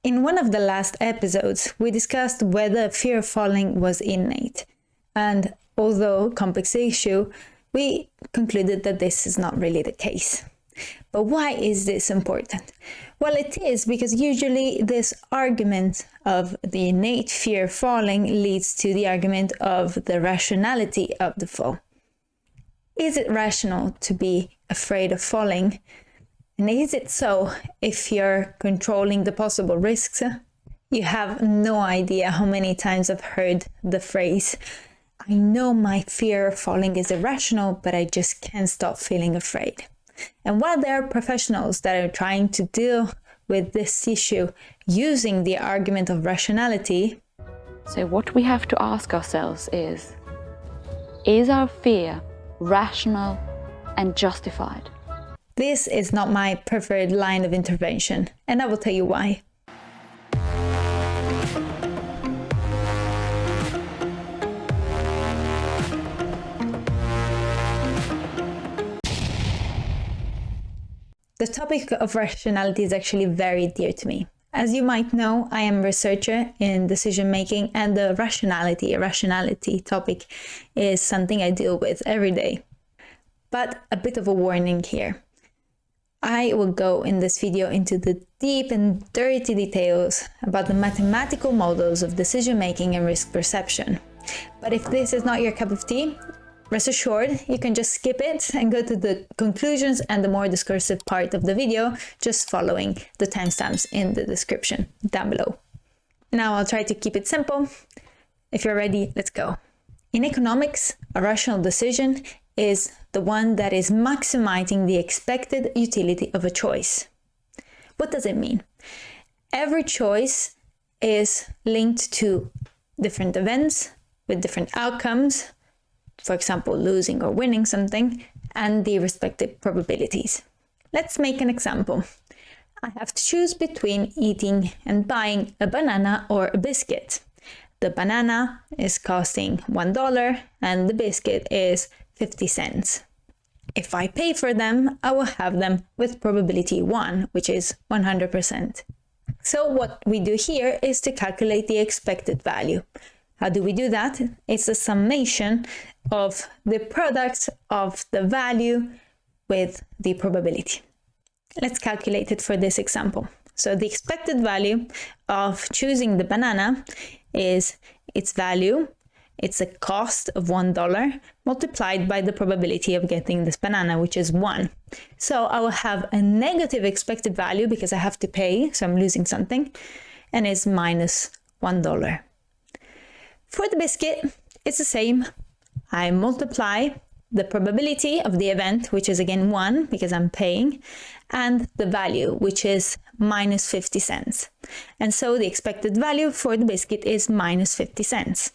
In one of the last episodes, we discussed whether fear of falling was innate. And although a complex issue, we concluded that this is not really the case. But why is this important? Well, it is because usually this argument of the innate fear of falling leads to the argument of the rationality of the fall. Is it rational to be afraid of falling? And is it so if you're controlling the possible risks? You have no idea how many times I've heard the phrase, I know my fear of falling is irrational, but I just can't stop feeling afraid. And while there are professionals that are trying to deal with this issue using the argument of rationality, so what we have to ask ourselves is our fear rational and justified? This is not my preferred line of intervention, and I will tell you why. The topic of rationality is actually very dear to me. As you might know, I am a researcher in decision making, and the irrationality topic is something I deal with every day. But a bit of a warning here. I will go in this video into the deep and dirty details about the mathematical models of decision making and risk perception. But if this is not your cup of tea, rest assured, you can just skip it and go to the conclusions and the more discursive part of the video, just following the timestamps in the description down below. Now I'll try to keep it simple. If you're ready, let's go. In economics, a rational decision is the one that is maximizing the expected utility of a choice. What does it mean? Every choice is linked to different events with different outcomes, for example, losing or winning something, and the respective probabilities. Let's make an example. I have to choose between eating and buying a banana or a biscuit. The banana is costing $1 and the biscuit is 50 cents. If I pay for them, I will have them with probability 1, which is 100%. So what we do here is to calculate the expected value. How do we do that? It's a summation of the product of the value with the probability. Let's calculate it for this example. So the expected value of choosing the banana is its value. It's a cost of $1 multiplied by the probability of getting this banana, which is 1. So I will have a negative expected value because I have to pay, so I'm losing something, and it's minus $1. For the biscuit, it's the same. I multiply the probability of the event, which is again 1 because I'm paying, and the value, which is minus 50 cents. And so the expected value for the biscuit is minus 50 cents.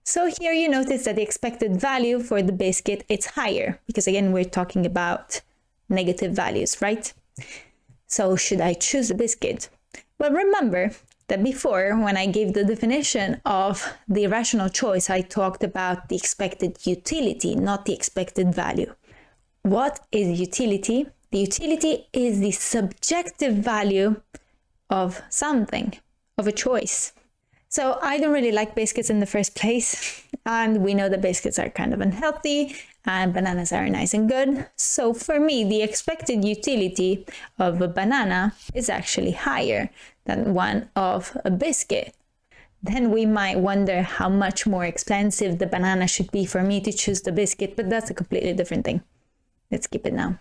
So here you notice that the expected value for the biscuit is higher because again, we're talking about negative values, right? So should I choose the biscuit? Well, remember that before, when I gave the definition of the rational choice, I talked about the expected utility, not the expected value. What is utility? The utility is the subjective value of something, of a choice. So I don't really like biscuits in the first place, and we know that biscuits are kind of unhealthy and bananas are nice and good. So for me, the expected utility of a banana is actually higher than one of a biscuit. Then we might wonder how much more expensive the banana should be for me to choose the biscuit, but that's a completely different thing. Let's skip it now.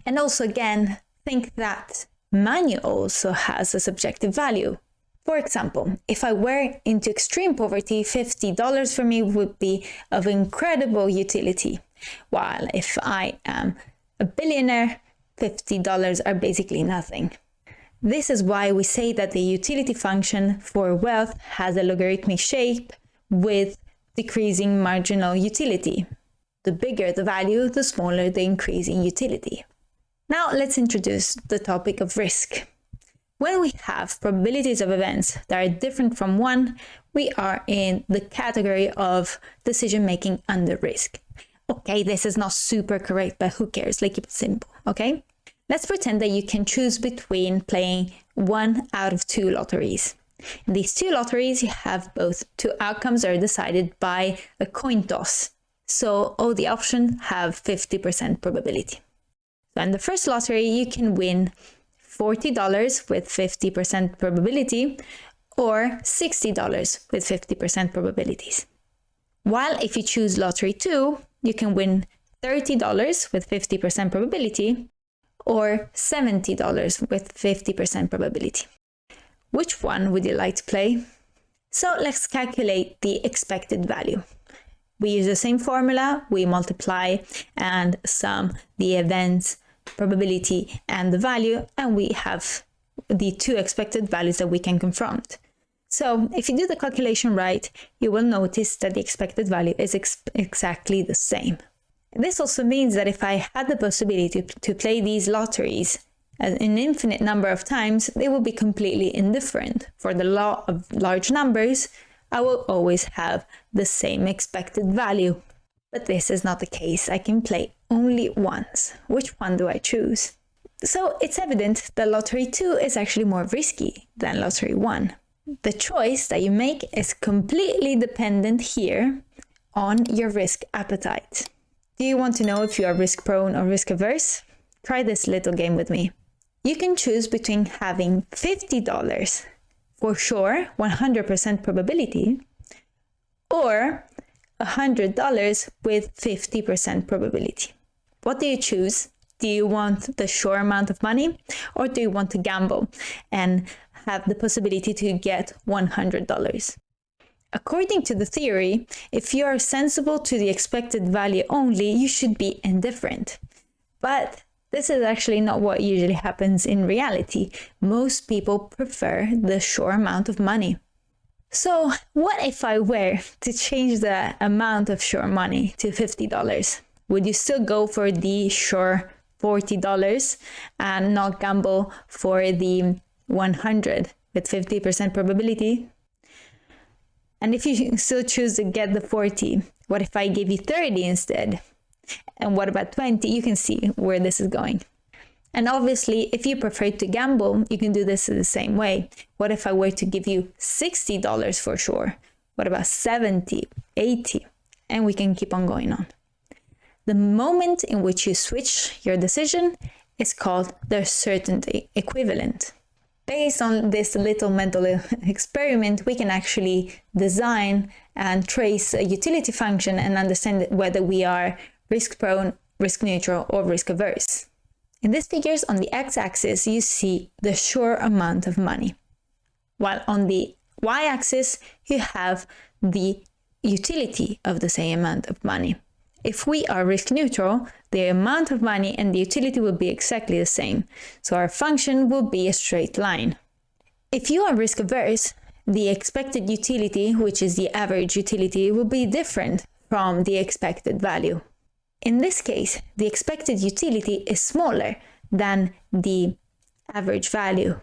And also again, think that money also has a subjective value. For example, if I were into extreme poverty, $50 for me would be of incredible utility. While if I am a billionaire, $50 are basically nothing. This is why we say that the utility function for wealth has a logarithmic shape with decreasing marginal utility. The bigger the value, the smaller the increase in utility. Now let's introduce the topic of risk. When we have probabilities of events that are different from 1, we are in the category of decision making under risk. Okay, this is not super correct, but who cares? Like, keep it simple, okay? Let's pretend that you can choose between playing 1 out of 2 lotteries. In these 2 lotteries, you have both 2 outcomes are decided by a coin toss. So all the options have 50% probability. So in the first lottery, you can win $40 with 50% probability or $60 with 50% probabilities. While if you choose lottery 2, you can win $30 with 50% probability or $70 with 50% probability. Which one would you like to play? So let's calculate the expected value. We use the same formula, we multiply and sum the events, probability and the value, and we have the 2 expected values that we can confront. So if you do the calculation right, you will notice that the expected value is exactly the same. This also means that if I had the possibility to play these lotteries an infinite number of times, they will be completely indifferent. For the law of large numbers, I will always have the same expected value. But this is not the case. I can play only once. Which one do I choose? So it's evident that lottery 2 is actually more risky than lottery 1. The choice that you make is completely dependent here on your risk appetite. Do you want to know if you are risk prone or risk averse? Try this little game with me. You can choose between having $50 for sure, 100% probability, or $100 with 50% probability. What do you choose? Do you want the sure amount of money, or do you want to gamble and have the possibility to get $100? According to the theory, if you are sensible to the expected value only, you should be indifferent. But this is actually not what usually happens in reality. Most people prefer the sure amount of money. So what if I were to change the amount of sure money to $50? Would you still go for the sure $40 and not gamble for the 100 with 50% probability? And if you still choose to get the 40, what if I give you 30 instead? And what about 20? You can see where this is going. And obviously, if you prefer to gamble, you can do this in the same way. What if I were to give you $60 for sure? What about 70, 80? And we can keep on going on. The moment in which you switch your decision is called the certainty equivalent. Based on this little mental experiment, we can actually design and trace a utility function and understand whether we are risk prone, risk neutral, or risk averse. In these figures, on the x-axis, you see the sure amount of money, while on the y-axis, you have the utility of the same amount of money. If we are risk neutral, the amount of money and the utility will be exactly the same, so our function will be a straight line. If you are risk averse, the expected utility, which is the average utility, will be different from the expected value. In this case, the expected utility is smaller than the average value,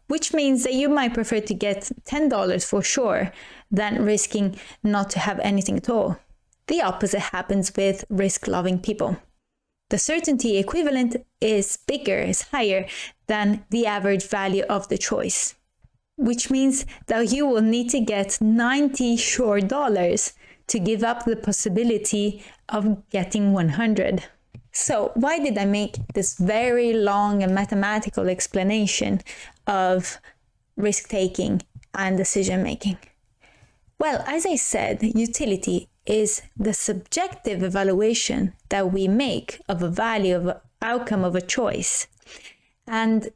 which means that you might prefer to get $10 for sure than risking not to have anything at all. The opposite happens with risk-loving people. The certainty equivalent is bigger, is higher than the average value of the choice, which means that you will need to get 90 sure dollars to give up the possibility of getting 100. So why did I make this very long and mathematical explanation of risk-taking and decision-making? Well, as I said, utility is the subjective evaluation that we make of a value, of an outcome of a choice. And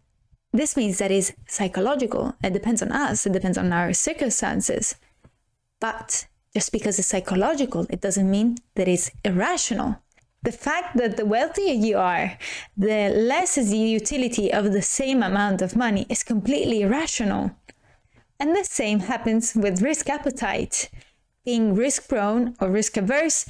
this means that it's psychological. It depends on us. It depends on our circumstances. But just because it's psychological, it doesn't mean that it's irrational. The fact that the wealthier you are, the less is the utility of the same amount of money is completely irrational. And the same happens with risk appetite. Being risk-prone or risk-averse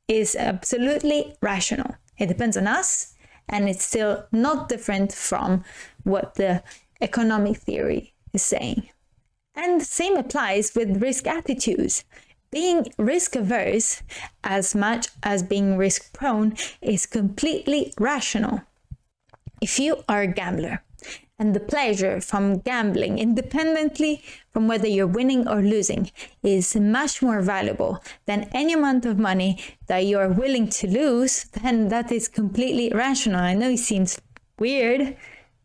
is absolutely rational. It depends on us, and it's still not different from what the economic theory is saying. And the same applies with risk attitudes. Being risk-averse as much as being risk-prone is completely rational. If you are a gambler And the pleasure from gambling, independently from whether you're winning or losing, is much more valuable than any amount of money that you're willing to lose, then that is completely irrational. I know it seems weird,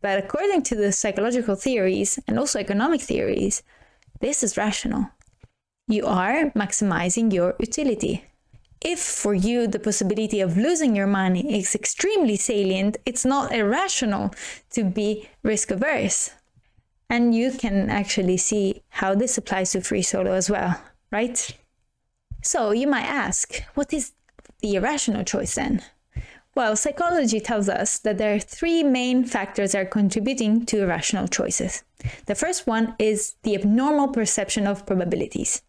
but according to the psychological theories and also economic theories, this is rational. You are maximizing your utility. If for you the possibility of losing your money is extremely salient, it's not irrational to be risk averse. And you can actually see how this applies to free solo as well, right? So you might ask, what is the irrational choice then? Well, psychology tells us that there are three main factors that are contributing to irrational choices. The first one is the abnormal perception of probabilities.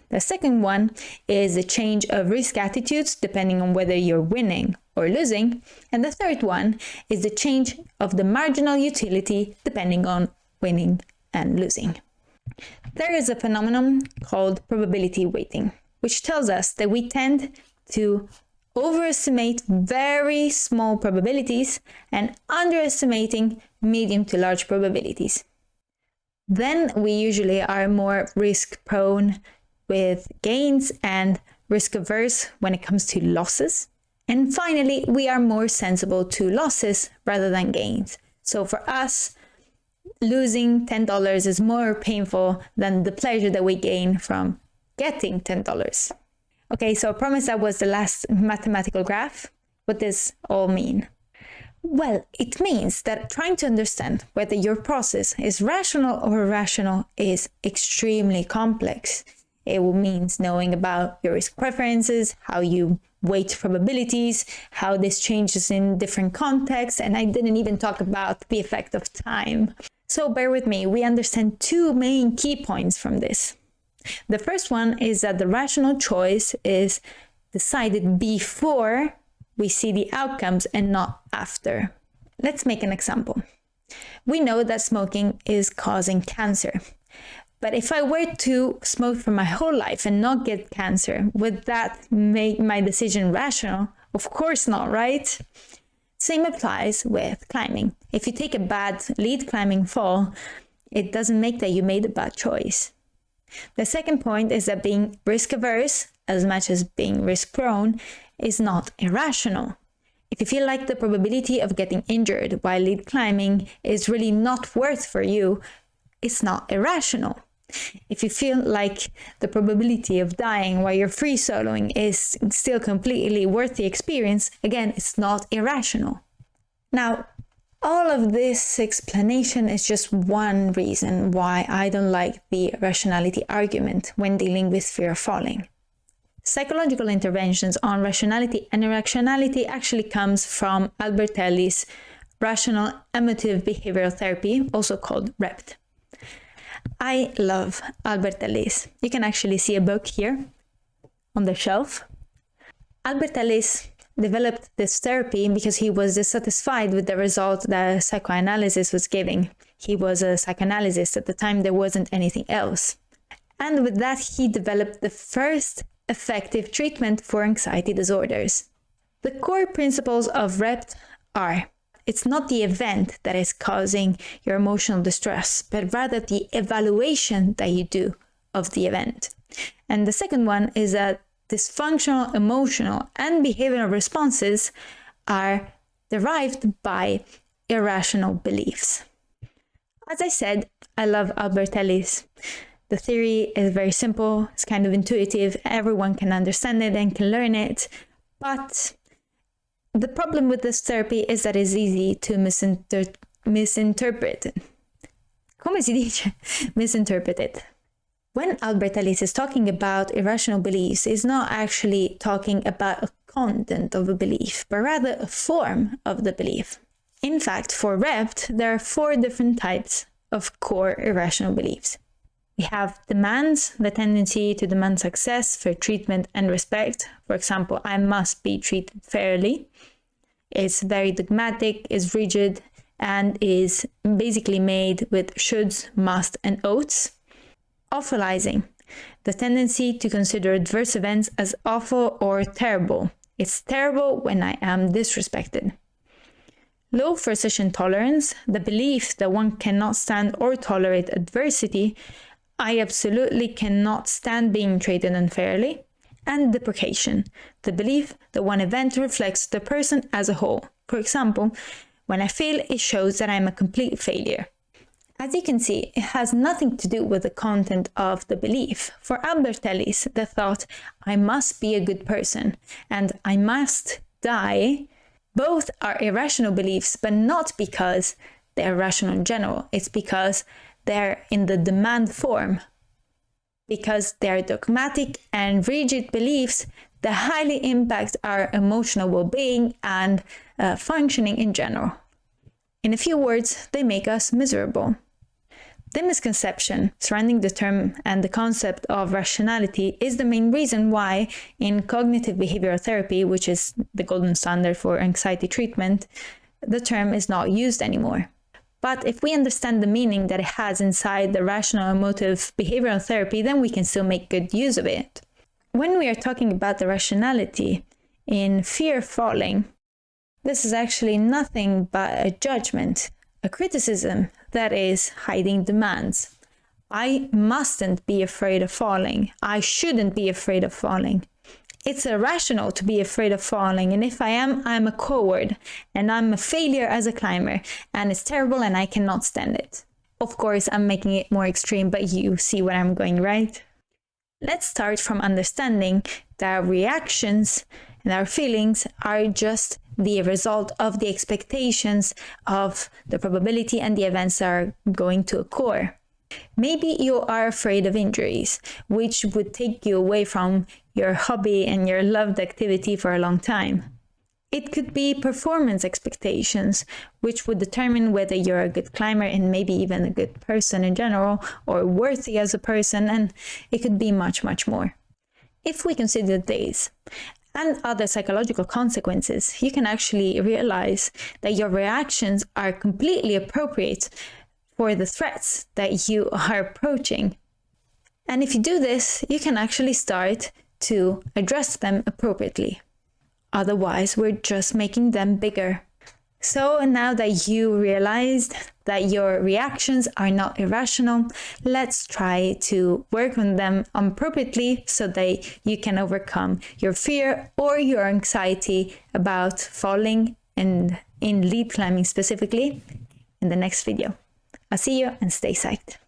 The second one is the change of risk attitudes depending on whether you're winning or losing. And the third one is the change of the marginal utility depending on winning and losing. There is a phenomenon called probability weighting, which tells us that we tend to overestimate very small probabilities and underestimating medium to large probabilities. Then we usually are more risk prone with gains and risk averse when it comes to losses. And finally, we are more sensible to losses rather than gains. So for us, losing $10 is more painful than the pleasure that we gain from getting $10. Okay, so I promise that was the last mathematical graph. What does all mean? Well, it means that trying to understand whether your process is rational or irrational is extremely complex. It means knowing about your risk preferences, how you weight probabilities, how this changes in different contexts, and I didn't even talk about the effect of time. So bear with me, we understand two main key points from this. The first one is that the rational choice is decided before we see the outcomes and not after. Let's make an example. We know that smoking is causing cancer. But if I were to smoke for my whole life and not get cancer, would that make my decision rational? Of course not, right? Same applies with climbing. If you take a bad lead climbing fall, it doesn't make that you made a bad choice. The second point is that being risk averse, as much as being risk prone, is not irrational. If you feel like the probability of getting injured while lead climbing is really not worth for you, it's not irrational. If you feel like the probability of dying while you're free soloing is still completely worth the experience, again, it's not irrational. Now, all of this explanation is just one reason why I don't like the rationality argument when dealing with fear of falling. Psychological interventions on rationality and irrationality actually comes from Albert Ellis' Rational Emotive Behavioural Therapy, also called REBT. I love Albert Ellis. You can actually see a book here on the shelf. Albert Ellis developed this therapy because he was dissatisfied with the result that psychoanalysis was giving. He was a psychoanalyst at the time, there wasn't anything else. And with that, he developed the first effective treatment for anxiety disorders. The core principles of REBT are: it's not the event that is causing your emotional distress, but rather the evaluation that you do of the event. And the second one is that dysfunctional emotional and behavioral responses are derived by irrational beliefs. As I said, I love Albert Ellis. The theory is very simple, it's kind of intuitive, everyone can understand it and can learn it, but the problem with this therapy is that it's easy to misinterpret. Come si dice? Misinterpret it. When Albert Ellis is talking about irrational beliefs, he's not actually talking about a content of a belief, but rather a form of the belief. In fact, for REBT, there are 4 different types of core irrational beliefs. We have demands, the tendency to demand success for treatment and respect. For example, I must be treated fairly. It's very dogmatic, is rigid, and is basically made with shoulds, must, and oughts. Awfulizing, the tendency to consider adverse events as awful or terrible. It's terrible when I am disrespected. Low for session tolerance, the belief that one cannot stand or tolerate adversity, I absolutely cannot stand being treated unfairly. And deprecation, the belief that one event reflects the person as a whole. For example, when I fail, it shows that I'm a complete failure. As you can see, it has nothing to do with the content of the belief. For Ellis, the thought, I must be a good person and I must die, both are irrational beliefs, but not because they're rational in general. It's because they're in the demand form, because they're dogmatic and rigid beliefs that highly impact our emotional well-being and functioning in general. In a few words, they make us miserable. The misconception surrounding the term and the concept of rationality is the main reason why in cognitive behavioral therapy, which is the golden standard for anxiety treatment, the term is not used anymore. But if we understand the meaning that it has inside the rational emotive behavioral therapy, then we can still make good use of it. When we are talking about the rationality in fear of falling, this is actually nothing but a judgment, a criticism that is hiding demands. I mustn't be afraid of falling. I shouldn't be afraid of falling. It's irrational to be afraid of falling, and if I am, I'm a coward, and I'm a failure as a climber, and it's terrible and I cannot stand it. Of course, I'm making it more extreme, but you see where I'm going, right? Let's start from understanding that our reactions and our feelings are just the result of the expectations of the probability and the events that are going to occur. Maybe you are afraid of injuries, which would take you away from your hobby and your loved activity for a long time. It could be performance expectations, which would determine whether you're a good climber and maybe even a good person in general, or worthy as a person, and it could be much, much more. If we consider these and other psychological consequences, you can actually realize that your reactions are completely appropriate for the threats that you are approaching. And if you do this, you can actually start to address them appropriately. Otherwise, we're just making them bigger. So now that you realized that your reactions are not irrational, let's try to work on them appropriately so that you can overcome your fear or your anxiety about falling, and in lead climbing specifically, in the next video. I'll see you and stay psyched.